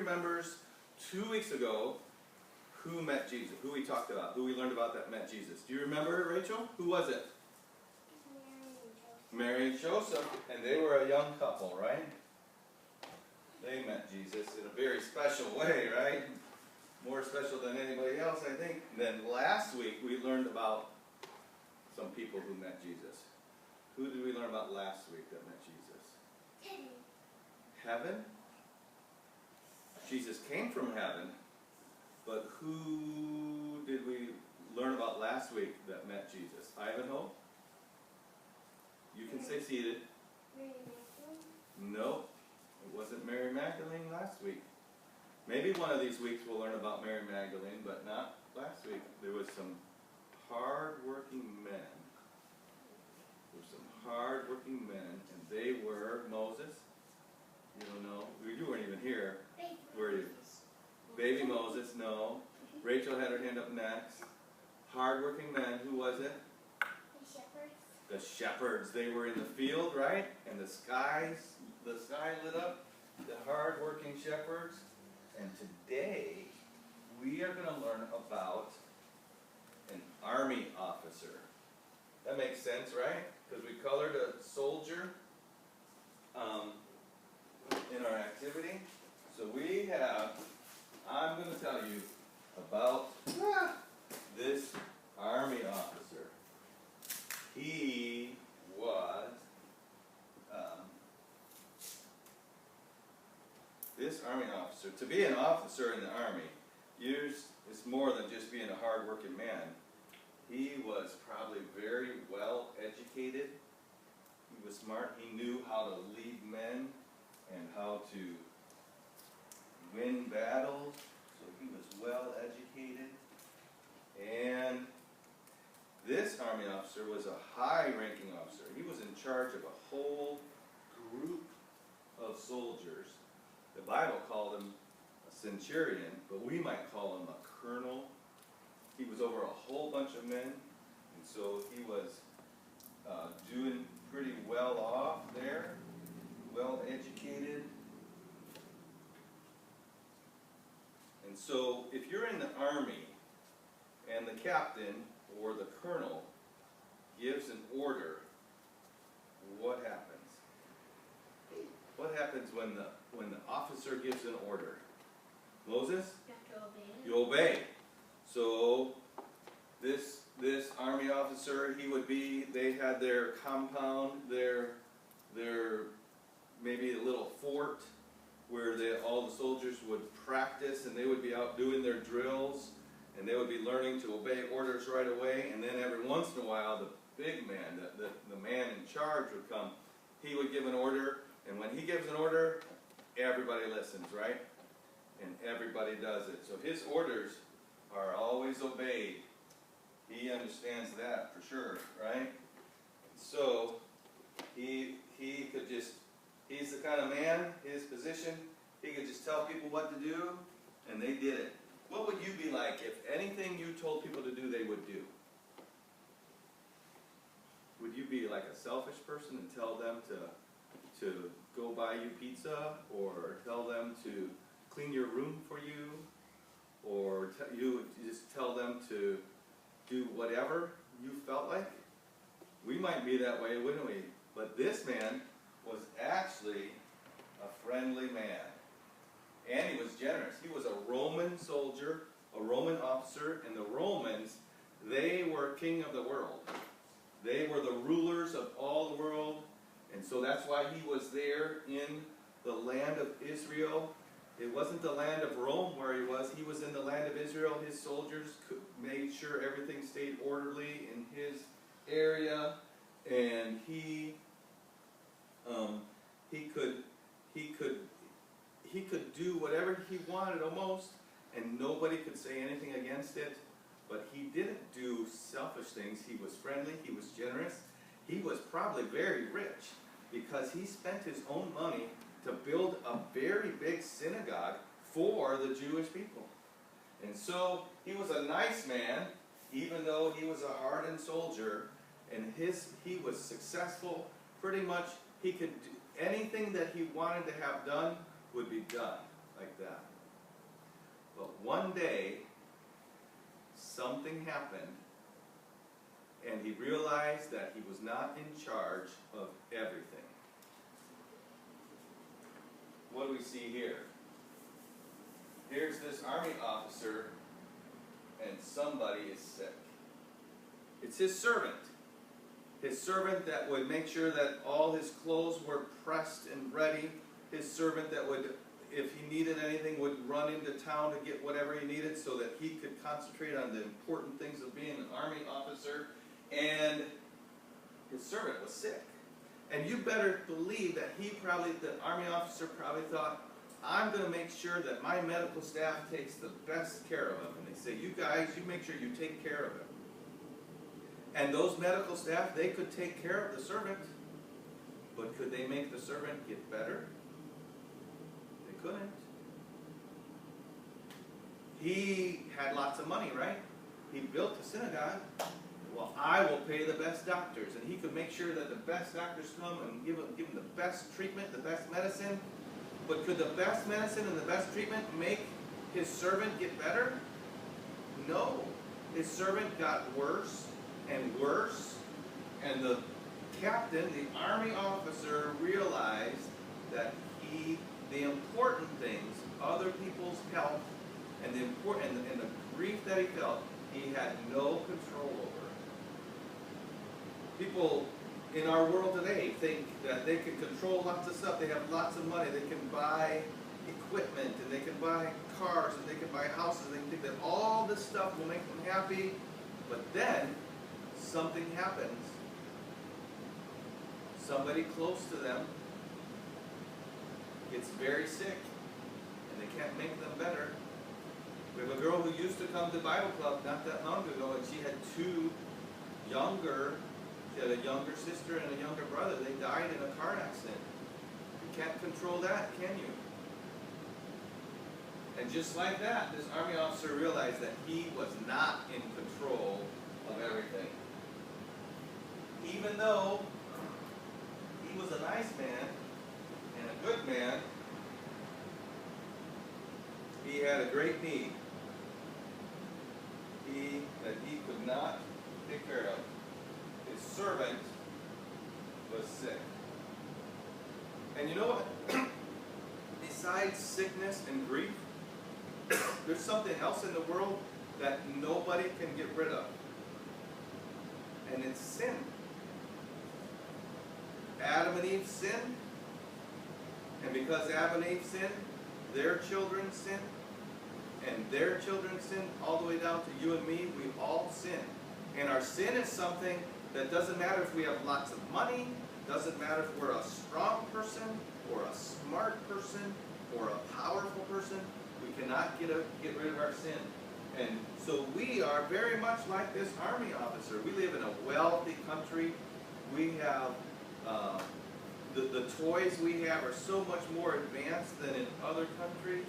remembers 2 weeks ago who met Jesus, who we talked about, who we learned about that met Jesus? Do you remember, Rachel? Who was it? Mary and Joseph, and they were a young couple, right? They met Jesus in a very special way, right? More special than anybody else, I think. And then last week we learned about some people who met Jesus. Who did we learn about last week that met Jesus? Heaven? Jesus came from heaven, but who did we learn about last week that met Jesus? Ivanhoe? You can stay seated. No, it wasn't Mary Magdalene last week. Maybe one of these weeks we'll learn about Mary Magdalene, but not last week. There was some hard-working men. There were some hard-working men, and they were Moses. You don't know. You weren't even here. Were you? Baby Moses, no. Rachel had her hand up next. Hard-working men. Who was it? The shepherds. The shepherds. They were in the field, right? And the sky lit up. The hard-working shepherds. And today, we are going to learn about an army officer. That makes sense, right? Because we colored a soldier in our activity. So I'm going to tell you about this army officer. He was, this army officer, to be an officer in the army, it's more than just being a hard-working man. He was probably very well educated. He was smart. He knew how to lead men and how to win battles. So he was well educated. And this army officer was a high-ranking officer. He was in charge of a whole group of soldiers. The Bible called him a centurion, but we might call him a colonel. He was over a whole bunch of men, and so he was doing pretty well off there, well educated. And so if you're in the army and the captain or the colonel gives an order, what happens? What happens when the officer gives an order? Moses? You have to obey. You obey. So this army officer, they had their compound, their maybe a little fort where all the soldiers would practice, and they would be out doing their drills, and they would be learning to obey orders right away. And then every once in a while, the big man, the man in charge would come. He would give an order, and when he gives an order, everybody listens, right? And everybody does it. So his orders are always obeyed. He understands that for sure, right? So he's the kind of man, his position, he could just tell people what to do, and they did it. What would you be like if anything you told people to do, they would do? Would you be like a selfish person and tell them to go buy you pizza, or tell them to clean your room for you, or you just tell them to do whatever you felt like? We might be that way, wouldn't we? But this man was actually a friendly man. And he was generous. He was a Roman soldier, a Roman officer, and the Romans, they were king of the world. They were the rulers of all the world, and so that's why he was there in the land of Israel. It wasn't the land of Rome where he was in the land of Israel. His soldiers made sure everything stayed orderly in his area, and he could do whatever he wanted almost, and nobody could say anything against it. But he didn't do selfish things. He was friendly, he was generous. He was probably very rich because he spent his own money to build a very big synagogue for the Jewish people. And so he was a nice man, even though he was a hardened soldier, and he was successful. Pretty much he could do anything that he wanted to have done would be done like that. But one day, something happened, and he realized that he was not in charge of everything. What do we see here? Here's this army officer, and somebody is sick. It's his servant. His servant that would make sure that all his clothes were pressed and ready. His servant that would, if he needed anything, would run into town to get whatever he needed so that he could concentrate on the important things of being an army officer. And his servant was sick. And you better believe that the army officer probably thought, I'm going to make sure that my medical staff takes the best care of him. And they say, you guys, you make sure you take care of him. And those medical staff, they could take care of the servant, but could they make the servant get better? They couldn't. He had lots of money, right? He built a synagogue. Well, I will pay the best doctors. And he could make sure that the best doctors come and give him the best treatment, the best medicine. But could the best medicine and the best treatment make his servant get better? No. His servant got worse and worse. And the captain, the army officer, realized that the important things, other people's health, and the grief that he felt, he had no control over. People in our world today think that they can control lots of stuff. They have lots of money. They can buy equipment, and they can buy cars, and they can buy houses. They think that all this stuff will make them happy. But then something happens. Somebody close to them gets very sick, and they can't make them better. We have a girl who used to come to Bible Club not that long ago, and she had she had a younger sister and a younger brother. They died in a car accident. You can't control that, can you? And just like that, this army officer realized that he was not in control of everything. Even though he was a nice man and a good man, he had a great need that he could not take care of. His servant was sick. And you know what? Besides sickness and grief, there's something else in the world that nobody can get rid of. And it's sin. Adam and Eve sinned. And because Adam and Eve sinned, their children sinned. And their children sinned all the way down to you and me. We all sin. And our sin is something that doesn't matter if we have lots of money, doesn't matter if we're a strong person, or a smart person, or a powerful person. We cannot get rid of our sin. And so we are very much like this army officer. We live in a wealthy country. We have, the toys we have are so much more advanced than in other countries.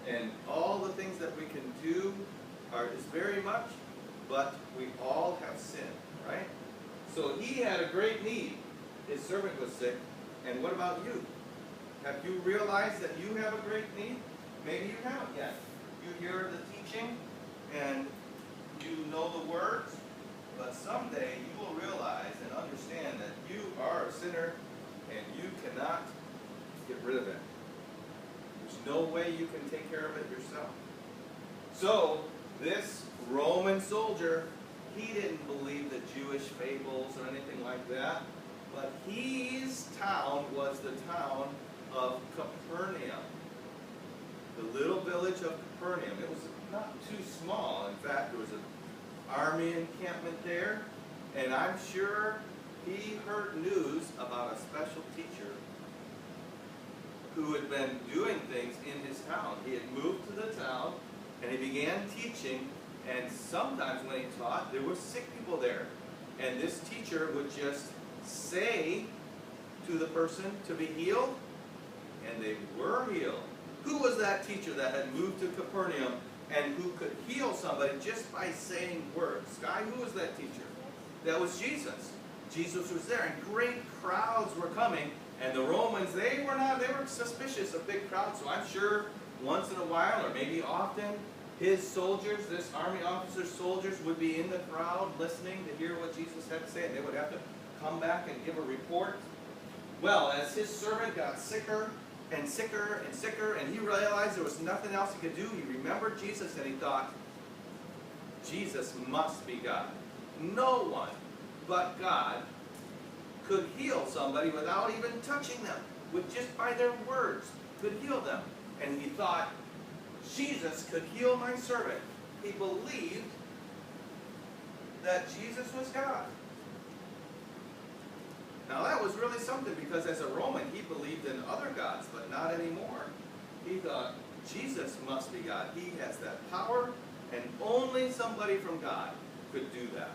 And all the things that we can do is very much, but we all have sin, right? So he had a great need. His servant was sick. And what about you? Have you realized that you have a great need? Maybe you haven't yet. You hear the teaching and you know the words, but someday you will realize and understand that you are a sinner and you cannot get rid of it. There's no way you can take care of it yourself. So, this Roman soldier, he didn't believe the Jewish fables or anything like that, but his town was the town of Capernaum. The little village of Capernaum. It was not too small. In fact, there was an army encampment there, and I'm sure he heard news about a special teacher who had been doing things in his town. He had moved to the town, and he began teaching, and sometimes when he taught, there were sick people there. And this teacher would just say to the person to be healed, and they were healed. Who was that teacher that had moved to Capernaum and who could heal somebody just by saying words? Sky, who was that teacher? That was Jesus. Jesus was there, and great crowds were coming. And the Romans, they were suspicious of big crowds, so I'm sure once in a while, or maybe often, his soldiers, this army officer's soldiers, would be in the crowd listening to hear what Jesus had to say, and they would have to come back and give a report. Well, as his servant got sicker and sicker and sicker, and he realized there was nothing else he could do, he remembered Jesus, and he thought, Jesus must be God. No one but God could heal somebody without even touching them, with just by their words, could heal them. And he thought, Jesus could heal my servant. He believed that Jesus was God. Now that was really something, because as a Roman, he believed in other gods, but not anymore. He thought, Jesus must be God. He has that power, and only somebody from God could do that.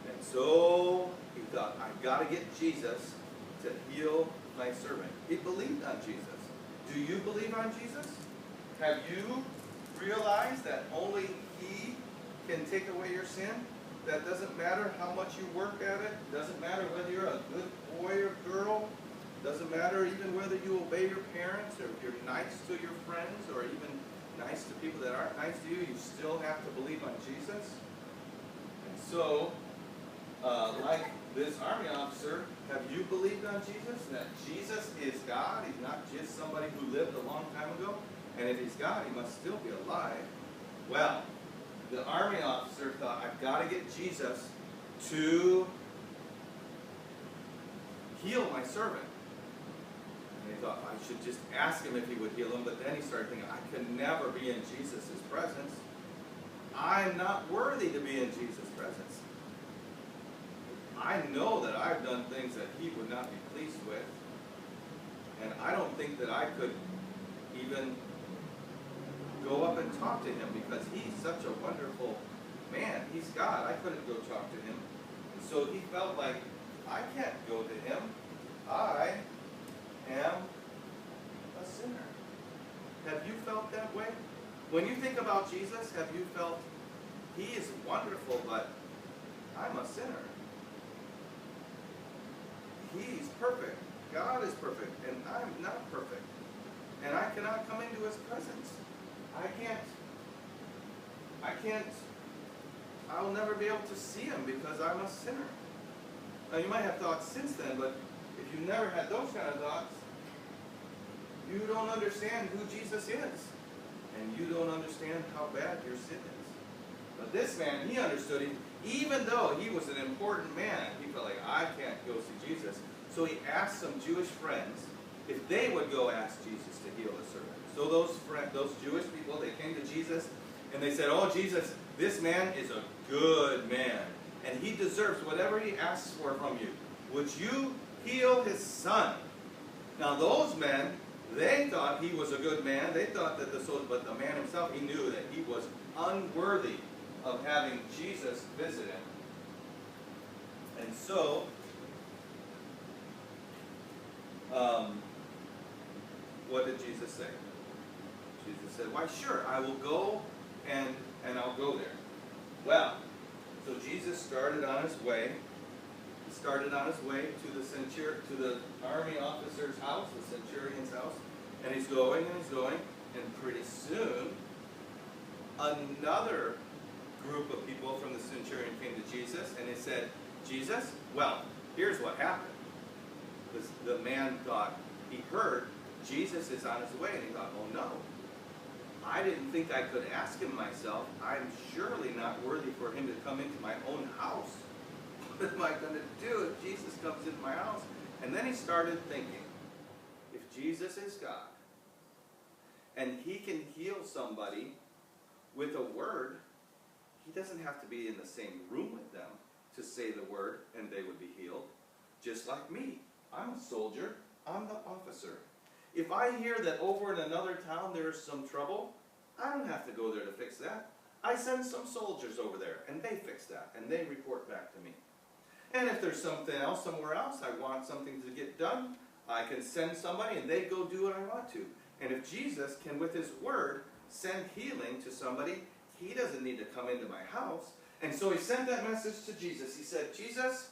And so he thought, I've got to get Jesus to heal my servant. He believed on Jesus. Do you believe on Jesus? Have you realized that only He can take away your sin? That doesn't matter how much you work at it. Doesn't matter whether you're a good boy or girl. Doesn't matter even whether you obey your parents, or if you're nice to your friends, or even nice to people that aren't nice to you. You still have to believe on Jesus. And so, like this army officer, have you believed on Jesus? That Jesus is God? He's not just somebody who lived a long time ago? And if he's God, he must still be alive. Well, the army officer thought, I've got to get Jesus to heal my servant. And he thought, I should just ask him if he would heal him. But then he started thinking, I can never be in Jesus' presence. I'm not worthy to be in Jesus' presence. I know that I've done things that he would not be pleased with. And I don't think that I could even go up and talk to him, because he's such a wonderful man. He's God. I couldn't go talk to him. And so he felt like, I can't go to him. I am a sinner. Have you felt that way? When you think about Jesus, have you felt, he is wonderful, but I'm a sinner? He's perfect. God is perfect, and I'm not perfect. And I cannot come into his presence. I'll never be able to see him because I'm a sinner. Now you might have thought since then, but if you've never had those kind of thoughts, you don't understand who Jesus is. And you don't understand how bad your sin is. But this man, he understood him. Even though he was an important man, he felt like, I can't go see Jesus. So he asked some Jewish friends if they would go ask Jesus to heal the servant. So those Jewish people, they came to Jesus and they said, oh Jesus, this man is a good man, and he deserves whatever he asks for from you. Would you heal his son? Now those men, they thought he was a good man. They thought that but the man himself, he knew that he was unworthy of having Jesus visit him. And so, what did Jesus say? Jesus said, why sure, I will go and I'll go there. Well, so Jesus started on his way. He started on his way to the army officer's house, the centurion's house. And he's going and he's going, and pretty soon, another group of people from the centurion came to Jesus, and they said, Jesus, well, here's what happened. The man thought, he heard Jesus is on his way, and he thought, oh no, I didn't think I could ask him myself. I'm surely not worthy for him to come into my own house. What am I going to do if Jesus comes into my house? And then he started thinking, if Jesus is God, and he can heal somebody with a word, he doesn't have to be in the same room with them to say the word and they would be healed. Just like me. I'm a soldier. I'm the officer. If I hear that over in another town there's some trouble, I don't have to go there to fix that. I send some soldiers over there and they fix that and they report back to me. And if there's something else somewhere else, I want something to get done, I can send somebody and they go do what I want to. And if Jesus can, with his word, send healing to somebody, he doesn't need to come into my house. And so he sent that message to Jesus. He said, Jesus,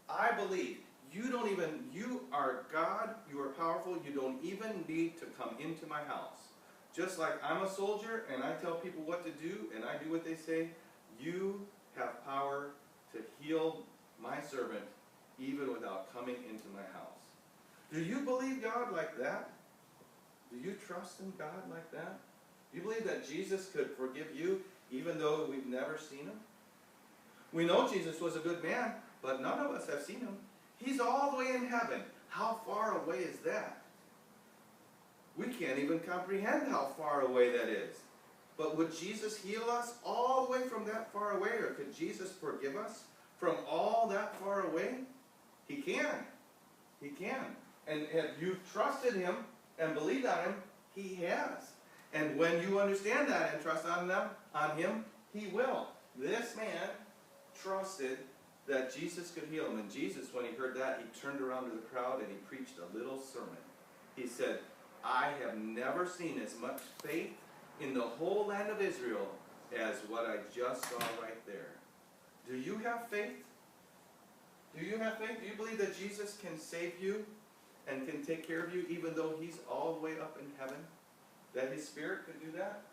I believe, you are God, you are powerful, you don't even need to come into my house. Just like I'm a soldier and I tell people what to do and I do what they say, you have power to heal my servant even without coming into my house. Do you believe God like that? Do you trust in God like that? Do you believe that Jesus could forgive you even though we've never seen him? We know Jesus was a good man, but none of us have seen him. He's all the way in heaven. How far away is that? We can't even comprehend how far away that is. But would Jesus heal us all the way from that far away? Or could Jesus forgive us from all that far away? He can. He can. And if you've trusted him and believed on him, he has. And when you understand that and trust on him, he will. This man trusted that Jesus could heal him. And Jesus, when he heard that, he turned around to the crowd and he preached a little sermon. He said, I have never seen as much faith in the whole land of Israel as what I just saw right there. Do you have faith? Do you have faith? Do you believe that Jesus can save you and can take care of you even though he's all the way up in heaven? That his spirit could do that?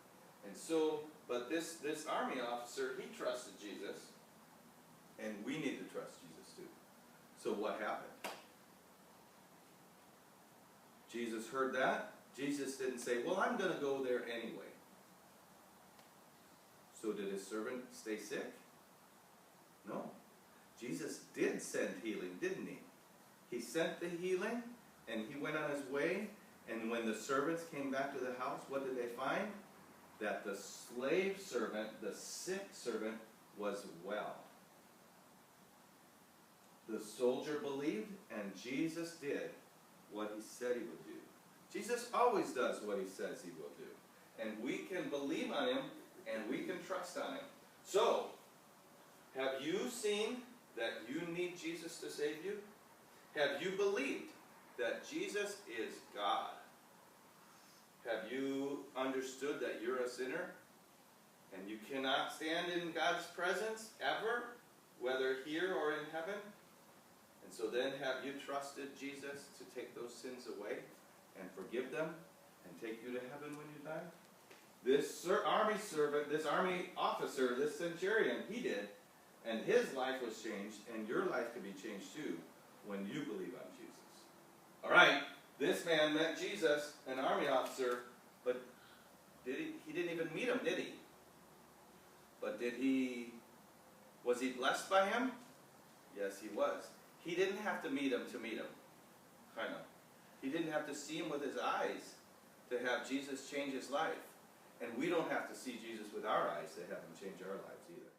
And so, but this army officer, he trusted Jesus. And we need to trust Jesus too. So what happened? Jesus heard that. Jesus didn't say, well, I'm going to go there anyway. So did his servant stay sick? No. Jesus did send healing, didn't he? He sent the healing, and he went on his way. And when the servants came back to the house, what did they find? That the slave servant, the sick servant, was well. The soldier believed, and Jesus did what he said he would do. Jesus always does what he says he will do. And we can believe on him, and we can trust on him. So, have you seen that you need Jesus to save you? Have you believed that Jesus is God? Have you understood that you're a sinner? And you cannot stand in God's presence ever, whether here or in heaven? And so then have you trusted Jesus to take those sins away and forgive them and take you to heaven when you die? This army servant, this army officer, this centurion, he did. And his life was changed, and your life can be changed too when you believe on Jesus. All right, this man met Jesus, an army officer, but he didn't even meet him, did he? But was he blessed by him? Yes, he was. He didn't have to meet him, kind of. He didn't have to see him with his eyes to have Jesus change his life. And we don't have to see Jesus with our eyes to have him change our lives either.